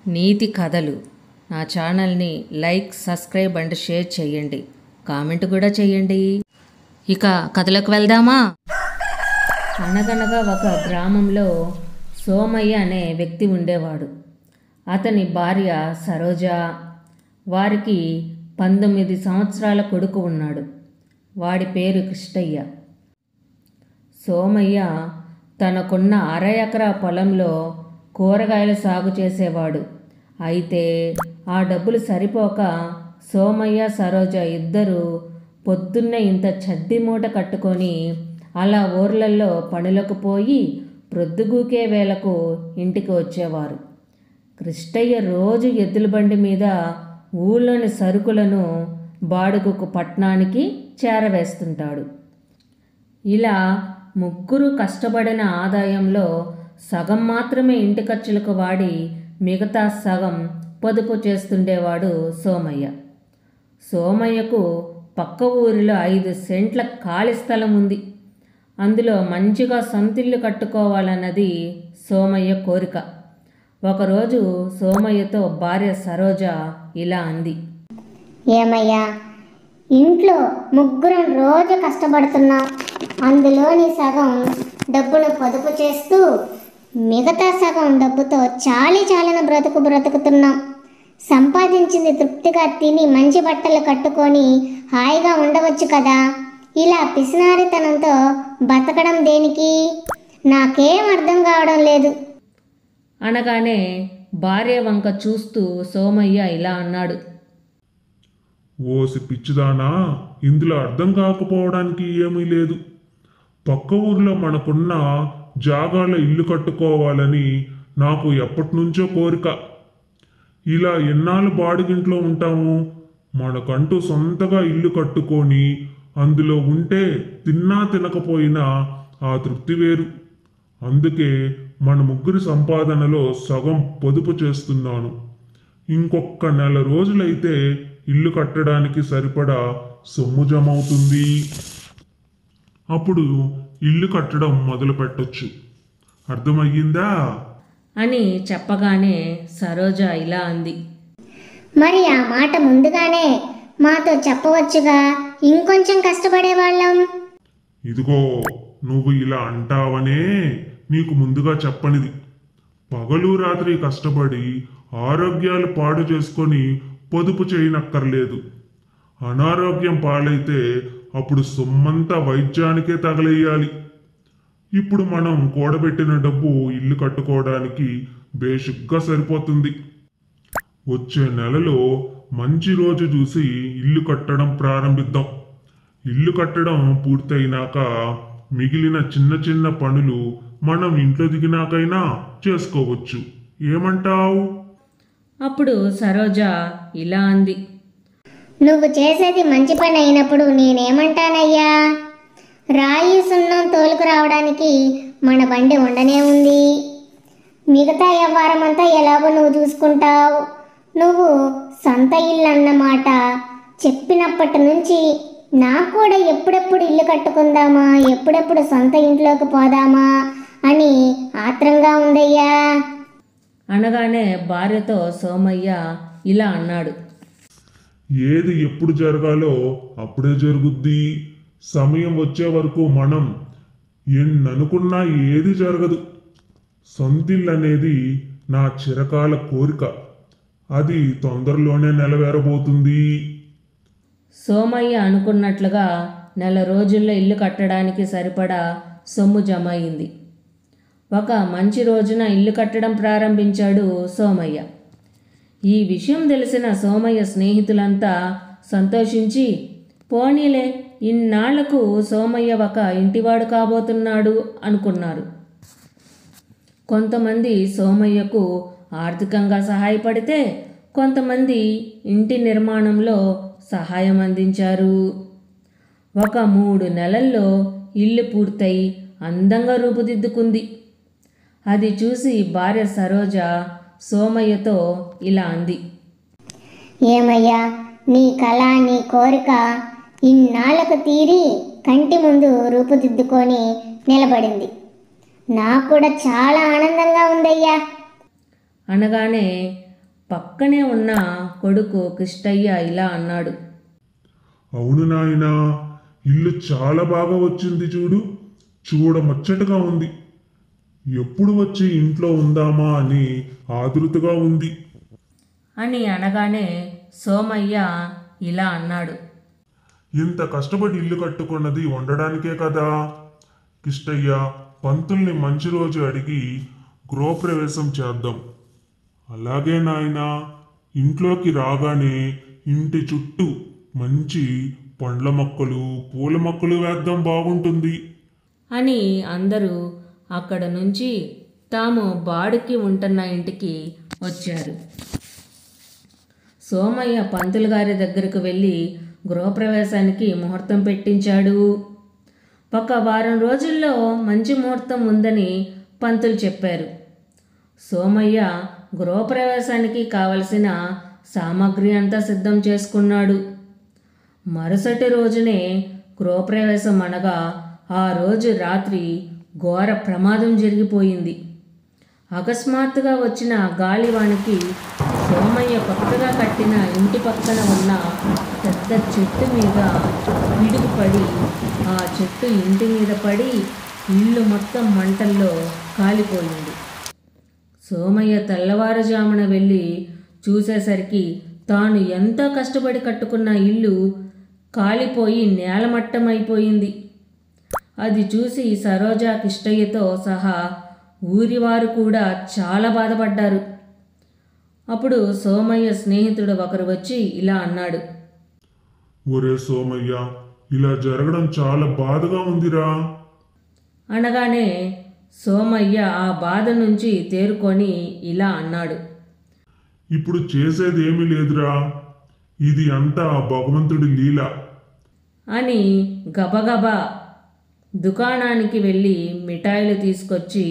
నీతి కథలు నా ఛానల్ని లైక్, సబ్స్క్రైబ్ అండ్ షేర్ చేయండి. కామెంట్ కూడా చేయండి. ఇక కథలకు వెళ్దామా? అనగనగా ఒక గ్రామంలో సోమయ్య అనే వ్యక్తి ఉండేవాడు. అతని భార్య సరోజ. వారికి 19 సంవత్సరాల కొడుకు ఉన్నాడు. వాడి పేరు కృష్ణయ్య. సోమయ్య తనకున్న 1/2 ఎకరా పొలంలో కూరగాయలు సాగు చేసేవాడు. అయితే ఆ డబ్బులు సరిపోక సోమయ్య, సరోజ ఇద్దరు పొద్దున్నే ఇంత చద్ది మూట కట్టుకొని అలా ఊర్లలో పనులకు పోయి ప్రొద్దుగూకే వేళకు ఇంటికి వచ్చేవారు. కృష్ణయ్య రోజు ఎద్దుల బండి మీద ఊళ్ళోని సరుకులను బాడుగుకు పట్టణానికి చేరవేస్తుంటాడు. ఇలా ముగ్గురు కష్టపడిన ఆదాయంలో సగం మాత్రమే ఇంటి ఖర్చులకు వాడి మిగతా సగం పొదుపు చేస్తుండేవాడు సోమయ్య. సోమయ్యకు పక్క ఊరిలో 5 సెంట్ల ఖాళీ స్థలం ఉంది. అందులో మంచిగా సొంతిల్లు కట్టుకోవాలన్నది సోమయ్య కోరిక. ఒకరోజు సోమయ్యతో భార్య సరోజ ఇలా అంది. ఏమయ్యా, ఇంట్లో ముగ్గురం రోజు కష్టపడుతున్నాం. అందులోని సగం డబ్బును పొదుపు చేస్తూ మిగతా సగం డబ్బుతో చాలిన బ్రతుకుతున్నాం. సంపాదించింది తృప్తిగా తిని మంచి బట్టలు కట్టుకొని హాయిగా ఉండవచ్చు కదా. ఇలా పిసినారితనంతో బతకడం దేనికి? నాకేం అర్థం కావడం లేదు అనగానే భార్య వంక చూస్తూ సోమయ్య ఇలా అన్నాడు. ఓసి పిచ్చిదానా, ఇందులో అర్థం కాకపోవడానికి ఏమీ లేదు. పక్క ఊర్లో మనకున్న జాగాలో ఇల్లు కట్టుకోవాలని నాకు ఎప్పటి నుంచో కోరిక. ఇలా ఎన్నాళ్ళు బాడిగింట్లో ఉంటాము? మనకంటూ సొంతగా ఇల్లు కట్టుకొని అందులో ఉంటే తిన్నా తినకపోయినా ఆ తృప్తి వేరు. అందుకే మన ముగ్గురి సంపాదనలో సగం పొదుపు చేస్తున్నాను. ఇంకొక నెల రోజులైతే ఇల్లు కట్టడానికి సరిపడా సొమ్ము జమవుతుంది. అప్పుడు ఇల్లు కట్టడం మొదలు పెట్టొచ్చు. అర్థమయ్యిందా అని చెప్పగానే సరోజ ఇలా అంది. మరి ఆ మాట ముందుగానే మాతో చెప్పవచ్చుగా, ఇంకొంచెం కష్టపడేవాళ్ళం. ఇదిగో, నువ్వు ఇలా అంటావనే నీకు ముందుగా చెప్పనిది. పగలు రాత్రి కష్టపడి ఆరోగ్యాలు పాడు చేసుకొని పొదుపు చేయనక్కర్లేదు. అనారోగ్యం పాలైతే అప్పుడు సొమ్మంతా వైద్యానికే తగలేయాలి. ఇప్పుడు మనం కూడబెట్టిన డబ్బు ఇల్లు కట్టుకోవడానికి బేషుగ్గా సరిపోతుంది. వచ్చే నెలలో మంచి రోజు చూసి ఇల్లు కట్టడం ప్రారంభిద్దాం. ఇల్లు కట్టడం పూర్తయినాక మిగిలిన చిన్న పనులు మనం ఇంట్లో దిగినాకైనా చేసుకోవచ్చు. ఏమంటావు? అప్పుడు సరోజ ఇలా అంది. నువ్వు చేసేది మంచి పని అయినప్పుడు నేనేమంటానయ్యా? రాయి సున్నం తోలుకు రావడానికి మన బండి ఉండనే ఉంది. మిగతా వ్యవహారం అంతా ఎలాగో నువ్వు చూసుకుంటావు. నువ్వు సొంత ఇల్లు అన్నమాట చెప్పినప్పటి నుంచి నాకు కూడా ఎప్పుడెప్పుడు ఇల్లు కట్టుకుందామా, ఎప్పుడెప్పుడు సొంత ఇంట్లోకి పోదామా అని ఆత్రంగా ఉందయ్యా అనగానే భార్యతో సోమయ్య ఇలా అన్నాడు. ఏది ఎప్పుడు జరగాలో అప్పుడే జరుగుద్ది. సమయం వచ్చే వరకు మనం ఎన్ననుకున్నా ఏది జరగదు. సొంతిల్లు అనేది నా చిరకాల కోరిక. అది తొందరలోనే నెరవేరబోతుంది. సోమయ్య అనుకున్నట్లుగా నెల రోజుల్లో ఇల్లు కట్టడానికి సరిపడా సొమ్ము జమ అయింది. ఒక మంచి రోజున ఇల్లు కట్టడం ప్రారంభించాడు సోమయ్య. ఈ విషయం తెలిసిన సోమయ్య స్నేహితులంతా సంతోషించి, పోనీలే, ఇన్నాళ్లకు సోమయ్య ఒక ఇంటివాడు కాబోతున్నాడు అనుకున్నారు. కొంతమంది సోమయ్యకు ఆర్థికంగా సహాయపడితే కొంతమంది ఇంటి నిర్మాణంలో సహాయం అందించారు. ఒక 3 నెలల్లో ఇల్లు పూర్తయి అందంగా రూపుదిద్దుకుంది. అది చూసి భార్య సరోజ సోమయ్యతో ఇలా అంది. ఏమయ్యా, నీ కళ, నీ కోరిక ఇన్నాళ్లకు తీరి కంటి ముందు రూపుదిద్దుకొని నిలబడింది. నాకు కూడా చాలా ఆనందంగా ఉందయ్యా అనగానే పక్కనే ఉన్న కొడుకు కిష్టయ్య ఇలా అన్నాడు. అవును నాయనా, ఇల్లు చాలా బాగా వచ్చింది చూడు, చూడముచ్చటగా ఉంది. ఎప్పుడు వచ్చి ఇంట్లో ఉందామా అని ఆతృతగా ఉంది అని అనగానే సోమయ్య ఇలా అన్నాడు. ఇంత కష్టపడి ఇల్లు కట్టుకున్నది ఉండడానికే కదా. కిష్టయ్య, పంతుల్ని మంచి రోజు అడిగి గృహప్రవేశం చేద్దాం. అలాగే నాయనా, ఇంట్లోకి రాగానే ఇంటి చుట్టూ మంచి పండ్ల మొక్కలు, పూల మొక్కలు వేద్దాం, బాగుంటుంది అని అందరూ అక్కడ నుంచి తాము బాడుకి ఉంటున్న ఇంటికి వచ్చారు. సోమయ్య పంతులు గారి దగ్గరకు వెళ్ళి గృహప్రవేశానికి ముహూర్తం పెట్టించాడు. ఒక వారం రోజుల్లో మంచి ముహూర్తం ఉందని పంతులు చెప్పారు. సోమయ్య గృహప్రవేశానికి కావలసిన సామాగ్రి అంతా సిద్ధం చేసుకున్నాడు. మరుసటి రోజునే గృహప్రవేశం అనగా ఆ రోజు రాత్రి ఘోర ప్రమాదం జరిగిపోయింది. అకస్మాత్తుగా వచ్చిన గాలివానికి సోమయ్య కొత్తగా కట్టిన ఇంటి పక్కన ఉన్న పెద్ద చెట్టు మీద పిడుగుపడి ఆ చెట్టు ఇంటి మీద పడి ఇల్లు మొత్తం మంటల్లో కాలిపోయింది. సోమయ్య తెల్లవారుజామున వెళ్ళి చూసేసరికి తాను ఎంతో కష్టపడి కట్టుకున్న ఇల్లు కాలిపోయి నేలమట్టమైపోయింది. అది చూసి సరోజ, కిష్టయ్యతో సహా ఊరివారు కూడా చాలా బాధపడ్డారు. అప్పుడు సోమయ్య స్నేహితుడు ఒకరు వచ్చి ఇలా అన్నాడు. ఒరే సోమయ్య, ఇలా జరగడం చాలా బాధగా ఉందిరా. అనగానే సోమయ్య ఆ బాధ నుంచి తేరుకొని ఇలా అన్నాడు. ఇప్పుడు చేసేది ఏమీ లేదురా, ఇది అంతా భగవంతుడి లీల అని గబగబా దుకాణానికి వెళ్ళి మిఠాయిలు తీసుకొచ్చి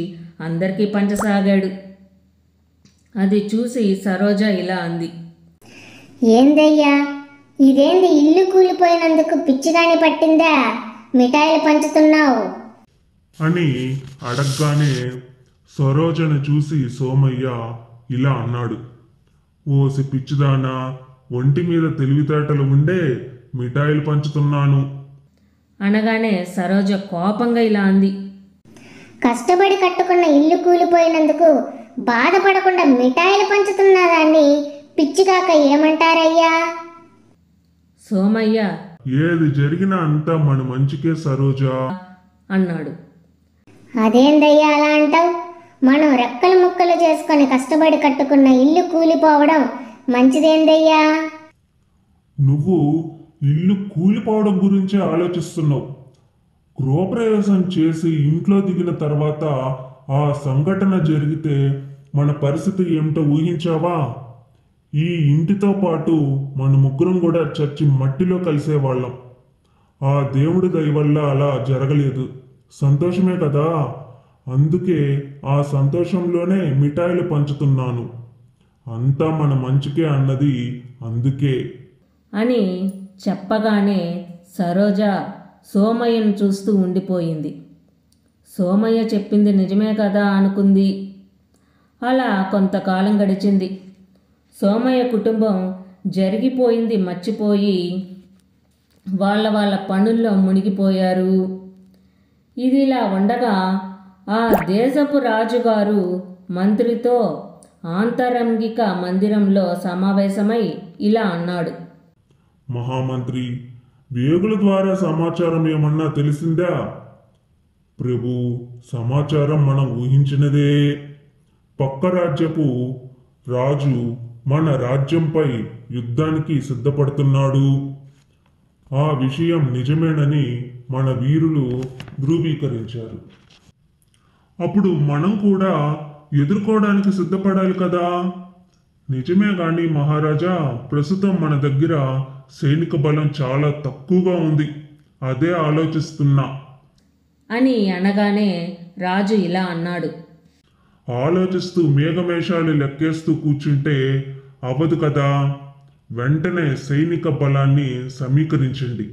అందరికీ పంచసాగాడు. అది చూసి సరోజ ఇలా అంది. ఏందయ్యా, ఇదేంది ఇల్లు కూలిపోయినందుకు పిచ్చిగాని పట్టిందా? మిఠాయిలు పంచుతున్నావు అని అడగగానే సరోజను చూసి సోమయ్య ఇలా అన్నాడు. ఓసి పిచ్చిదానా, ఒంటి మీద తెలివితేటలు ఉండే మిఠాయిలు పంచుతున్నాను అనగానే సరోజ కోపంగా ఇలా అంది. కష్టపడి కట్టుకున్న ఇల్లు కూలిపోయినందుకు బాధపడకుండా మిఠాయిలు పంచుతున్నదాన్ని పిచ్చికాక ఏమంటారయ్యా? సోమయ్య ఏది జరిగినా అంతా మన మంచికే సరోజ అన్నాడు. అదేందయ్యా అలా అంటావు? మనం రెక్కలు ముక్కలు చేసుకొని కష్టపడి కట్టుకున్న ఇల్లు కూలిపోవడం మంచిదేందయ్యా? నువ్వు ఇల్లు కూలిపోవడం గురించే ఆలోచిస్తున్నావు. గృహప్రవేశం చేసి ఇంట్లో దిగిన తర్వాత ఆ సంఘటన జరిగితే మన పరిస్థితి ఏమిటో ఊహించావా? ఈ ఇంటితో పాటు మన ముగ్గురం కూడా చచ్చి మట్టిలో కలిసేవాళ్ళం. ఆ దేవుడి దయ వల్ల అలా జరగలేదు. సంతోషమే కదా, అందుకే ఆ సంతోషంలోనే మిఠాయిలు పంచుతున్నాను. అంతా మన మంచికే అన్నది అందుకే అని చెప్పగానే సరోజ సోమయ్యను చూస్తూ ఉండిపోయింది. సోమయ్య చెప్పింది నిజమే కదా అనుకుంది. అలా కొంతకాలం గడిచింది. సోమయ్య కుటుంబం జరిగిపోయింది మర్చిపోయి వాళ్ళ పనుల్లో మునిగిపోయారు. ఇదిలా ఉండగా ఆ దేశపు రాజుగారు మంత్రితో ఆంతరంగిక మందిరంలో సమావేశమై ఇలా అన్నాడు. మహామంత్రి, వేగుల ద్వారా సమాచారం ఏమన్నా తెలిసిందా? ప్రభు, సమాచారం మనం ఊహించినదే. పక్క రాజ్యపు రాజు మన రాజ్యంపై యుద్ధానికి సిద్ధపడుతున్నాడు. ఆ విషయం నిజమేనని మన వీరులు ధృవీకరించారు. అప్పుడు మనం కూడా ఎదుర్కోవడానికి సిద్ధపడాలి కదా. నిజమే గాని మహారాజా, ప్రస్తుతం మన దగ్గర సైనిక బలం చాలా తక్కువగా ఉంది. అదే ఆలోచిస్తున్నా అని అనగానే రాజు ఇలా అన్నాడు. ఆలోచిస్తూ మేఘమేషాలు లెక్కేస్తూ కూర్చుంటే అవదు కదా. వెంటనే సైనిక బలాన్ని సమీకరించండి.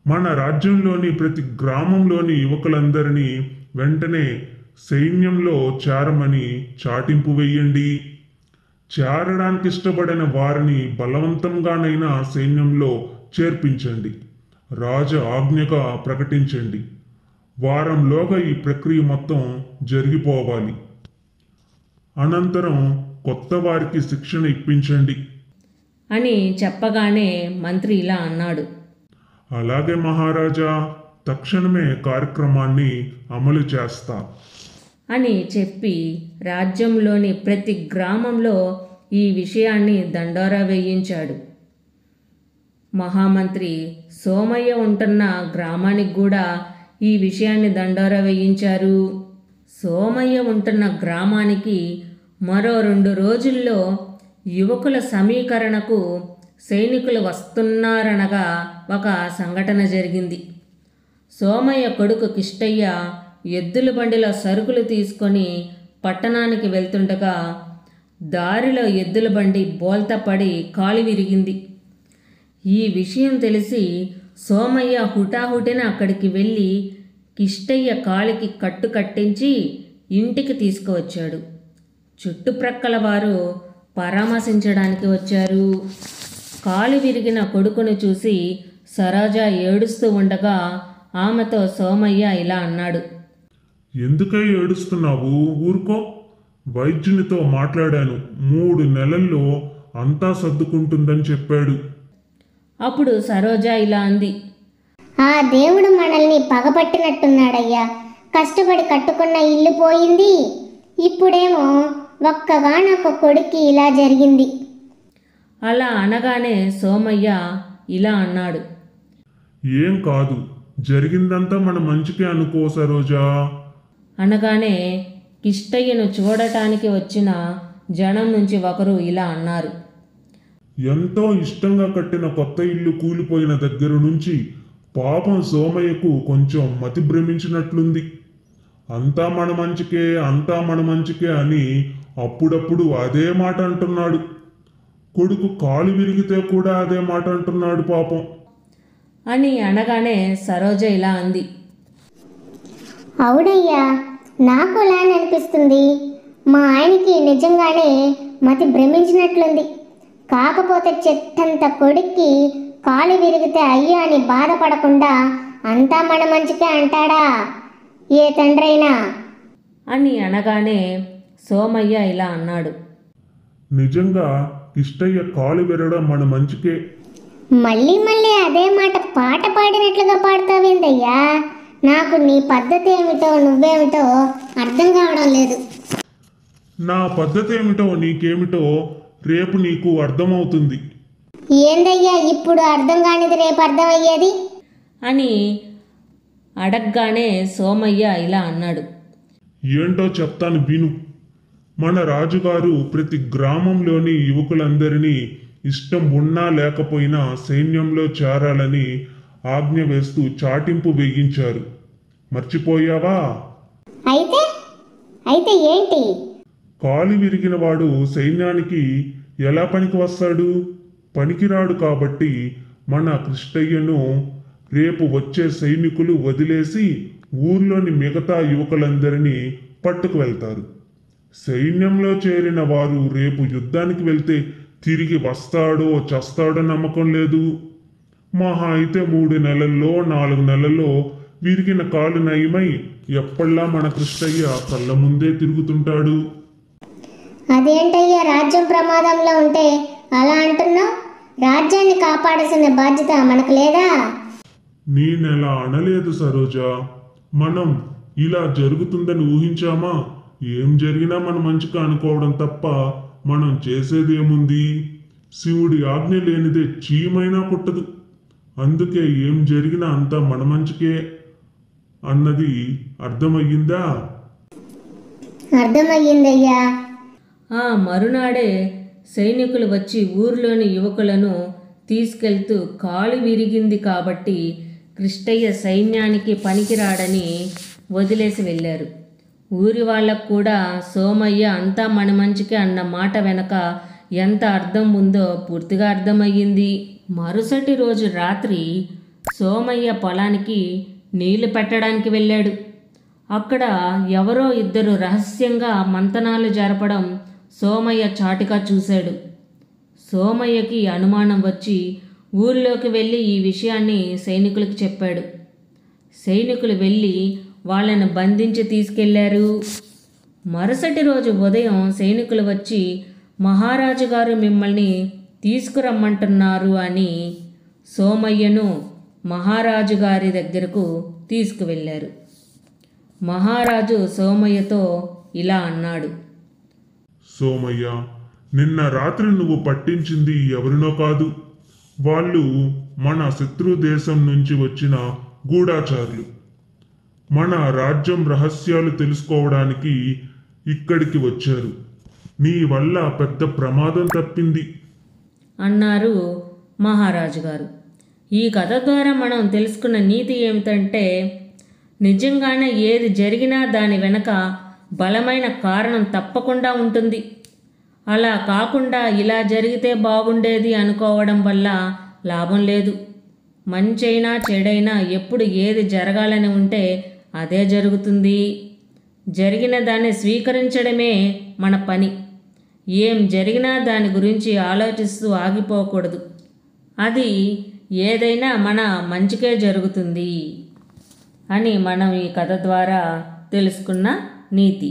మన రాజ్యంలోని ప్రతి గ్రామంలోని యువకులందరినీ వెంటనే సైన్యంలో చేరమని చాటింపు వెయ్యండి. చేరడానికి ఇష్టపడిన వారిని బలవంతంగానైనా సైన్యంలో చేర్పించండి. రాజు ఆజ్ఞగా ప్రకటించండి. వారంలోగా ఈ ప్రక్రియ మొత్తం జరిగిపోవాలి. అనంతరం కొత్త వారికి శిక్షణ ఇప్పించండి అని చెప్పగానే మంత్రి ఇలా అన్నాడు. అలాగే మహారాజా, తక్షణమే కార్యక్రమాన్ని అమలు చేస్తా అని చెప్పి రాజ్యంలోని ప్రతి గ్రామంలో ఈ విషయాన్ని దండోరా వేయించాడు. మహామంత్రి సోమయ్య ఉంటున్న గ్రామానికి కూడా ఈ విషయాన్ని దండోరా వేయించారు. సోమయ్య ఉంటున్న గ్రామానికి మరో 2 రోజుల్లో యువకుల సమీకరణకు సైనికులు వస్తున్నారనగా ఒక సంఘటన జరిగింది. సోమయ్య కొడుకు కిష్టయ్య ఎద్దుల బండిలో సరుకులు తీసుకొని పట్టణానికి వెళ్తుండగా దారిలో ఎద్దుల బండి బోల్తపడి కాలు విరిగింది. ఈ విషయం తెలిసి సోమయ్య హుటాహుటిన అక్కడికి వెళ్ళి కిష్టయ్య కాలికి కట్టు కట్టించి ఇంటికి తీసుకువచ్చాడు. చుట్టుప్రక్కల వారు పరామర్శించడానికి వచ్చారు. కాలు విరిగిన కొడుకును చూసి సరోజ ఏడుస్తూ ఉండగా ఆమెతో సోమయ్య ఇలా అన్నాడు. ఎందుకై ఏడుస్తున్నావు? ఊరుకో. వైద్యునితో మాట్లాడాను. 3 నెలల్లో అంతా సర్దుకుంటుందని చెప్పాడు. అప్పుడు సరోజ ఇలా అంది. ఆ దేవుడు మనల్ని పగపట్టినట్టున్నాడయ్యా. కష్టపడి కట్టుకున్న ఇల్లు పోయింది, ఇప్పుడేమో ఒక్కగానొక్క కొడుక్కి ఇలా జరిగింది. అలా అనగానే సోమయ్య ఇలా అన్నాడు. ఏం కాదు, జరిగిందంతా మన మంచికే అనుకో సరోజా. అనగానే కిష్టయ్యను చూడటానికి వచ్చిన జనం నుంచి ఒకరు ఇలా అన్నారు. ఎంతో ఇష్టంగా కట్టిన కొత్త ఇల్లు కూలిపోయిన దగ్గర నుంచి పాపం సోమయ్యకు కొంచెం మతి భ్రమించినట్లుంది. అంతా మన మంచికే, అంతా మన మంచికే అని అప్పుడప్పుడు అదే మాట అంటున్నాడు. కొడుకు కాలు విరిగితే కూడా అదే మాట అంటున్నాడు పాపం అని అనగానే సరోజ ఇలా అంది. అవునయ్యా, నాకు అలానే అనిపిస్తుంది. మా ఆయనకి నిజంగానే మతి భ్రమించినట్లుంది. కాకపోతే చెట్టంత కొడుక్కి కాలు విరిగితే అయ్యో అని బాధపడకుండా అంతా మన మంచికే అంటాడా ఏ తండ్రైనా? అని అనగానే సోమయ్య ఇలా అన్నాడు. నిజంగా కిష్టయ్య కాలు విరగడం మన మంచికే. మళ్ళీ మళ్ళీ అదే మాట పాట పాడినట్లుగా పాడతావేందయ్యా? నాకు నీ పద్ధతి ఏమిటో నువ్వేమిటో అర్థం కావడం లేదు. నా పద్ధతి ఏమిటో నీకేమిటో రేపు నీకు అర్థమవుతుంది. ఏందయ్యా ఇప్పుడు అర్థం కానిది రేపు అర్థమయ్యేది? అని అడగగానే సోమయ్య ఇలా అన్నాడు. ఏంటో చెప్తాను విను. మన రాజుగారు ప్రతి గ్రామంలోని యువకులందరినీ ఇష్టం ఉన్నా లేకపోయినా సైన్యంలో చేరాలని ఆజ్ఞ వేస్తూ చాటింపు వేయించారు. మర్చిపోయావా? అయితే అయితే ఏంటి? కాలు విరిగిన వాడు సైన్యానికి ఎలా పనికి వస్తాడు? పనికిరాడు. కాబట్టి మన కృష్ణయ్యను రేపు వచ్చే సైనికులు వదిలేసి ఊర్లోని మిగతా యువకులందరినీ పట్టుకు వెళ్తారు. సైన్యంలో చేరిన వారు రేపు యుద్ధానికి వెళ్తే తిరిగి వస్తాడో చస్తాడో నమ్మకం లేదు. మహా అయితే 3 నెలల్లో 4 నెలల్లో విరిగిన కాలు నయమై ఎప్పటిలా మన కృష్ణయ్య కళ్ళ ముందే తిరుగుతుంటాడు. అదేంటయ్యా, రాజ్యం ప్రమాదంలో ఉంటే అలా అంటున్నావు? రాజ్యాన్ని కాపాడాల్సిన బాధ్యత మనకు లేదా? నేనెలా అనలేదు సరోజా. మనం ఇలా జరుగుతుందని ఊహించామా? ఏం జరిగినా మన మంచిగా అనుకోవడం తప్ప మనం చేసేదేముంది? శివుడి ఆజ్ఞ లేనిదే చీమైనా పుట్టదు. అందుకే ఏం జరిగినా అంతా మన మంచికే అన్నది అర్థమయ్యిందా? అర్థమయ్యిందయ్యా. ఆ మరునాడే సైనికులు వచ్చి ఊర్లోని యువకులను తీసుకెళ్తూ కాలు విరిగింది కాబట్టి కృష్ణయ్య సైన్యానికి పనికిరాడని వదిలేసి వెళ్ళారు. ఊరి వాళ్ళకు కూడా సోమయ్య అంతా మన మంచికే అన్న మాట వెనక ఎంత అర్థం ఉందో పూర్తిగా అర్థమయ్యింది. మరుసటి రోజు రాత్రి సోమయ్య పొలానికి నీళ్లు పెట్టడానికి వెళ్ళాడు. అక్కడ ఎవరో 2 రహస్యంగా మంతనాలు జరపడం సోమయ్య చాటుగా చూశాడు. సోమయ్యకి అనుమానం వచ్చి ఊరిలోకి వెళ్ళి ఈ విషయాన్ని సైనికులకు చెప్పాడు. సైనికులు వెళ్ళి వాళ్ళను బంధించి తీసుకెళ్లారు. మరుసటి రోజు ఉదయం సైనికులు వచ్చి మహారాజు గారు మిమ్మల్ని తీసుకురమ్మంటున్నారు అని సోమయ్యను మహారాజు గారి దగ్గరకు తీసుకువెళ్ళారు. మహారాజు సోమయ్యతో ఇలా అన్నాడు. సోమయ్య, నిన్న రాత్రి నువ్వు పట్టించింది ఎవరినో కాదు. వాళ్ళు మన శత్రు దేశం నుంచి వచ్చిన గూఢాచారులు. మన రాజ్యం రహస్యాలు తెలుసుకోవడానికి ఇక్కడికి వచ్చారు. నీ వల్ల పెద్ద ప్రమాదం తప్పింది అన్నారు మహారాజు గారు. ఈ కథ ద్వారా మనం తెలుసుకున్న నీతి ఏమిటంటే, నిజంగానే ఏది జరిగినా దాని వెనక బలమైన కారణం తప్పకుండా ఉంటుంది. అలా కాకుండా ఇలా జరిగితే బాగుండేది అనుకోవడం వల్ల లాభం లేదు. మంచైనా చెడైనా ఎప్పుడు ఏది జరగాలని ఉంటే అదే జరుగుతుంది. జరిగిన దాన్ని స్వీకరించడమే మన పని. ఏం జరిగినా దాని గురించి ఆలోచిస్తూ ఆగిపోకూడదు. అది ఏదైనా మన మంచికే జరుగుతుంది అని మనం ఈ కథ ద్వారా తెలుసుకున్న నీతి.